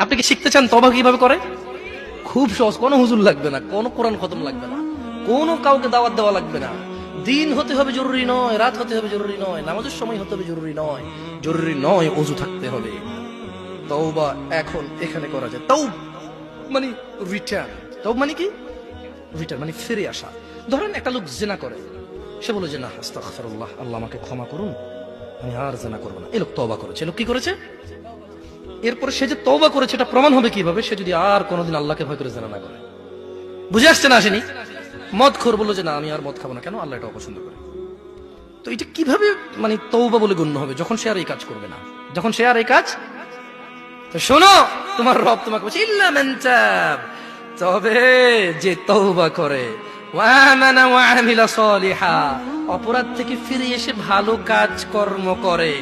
আপনি কি শিখতে চান তওবা কিভাবে করে? খুব সহজ, কোনো হুজুর লাগবে না, কোনো কোরআন খতম লাগবে না, কোনো কাউকে দাওয়াত দেওয়া লাগবে না। দিন হতে হবে জরুরি নয়, রাত হতে হবে জরুরি নয়, নামাজের সময় হতে হবে জরুরি নয়, জরুরি নয় ওযু থাকতে হবে। তওবা এখন এখানে করা যায়। তাও মানে রিটার্ন, তাও মানে কি রিটার্ন মানে ফিরে আসা। ধরেন একটা লোক জিনা করে, সে বলে যে না আস্তাগফিরুল্লাহ, আল্লাহ আমাকে ক্ষমা করুন, আমি আর জিনা করবো না। এই লোক তওবা করেছে। এই লোক কি করেছে? এরপরে সে যে তওবা করেছে এটা প্রমাণ হবে কিভাবে? সে যদি আর কোনোদিন আল্লাহকে ভয় করে জিনা না করে। বুঝে আসছে না? আসেনি? মদখোর বললো যে না আমি আর মদ খাবো না, কেন? আল্লাহ এটা অপছন্দ করে। তো এটা কিভাবে মানে তওবা বলে গণ্য হবে? যখন সে আর এই কাজ করবে না, যখন সে আর এই কাজ। তো শোনো, তোমার রব তোমাকে বলছে ইল্লা মান তাব, তবে যে তওবা করে, ওয়া আমানা ওয়া আমিলা সলিহা, অপরাধ থেকে ফিরে এসে ভালো কাজ কর্ম করে।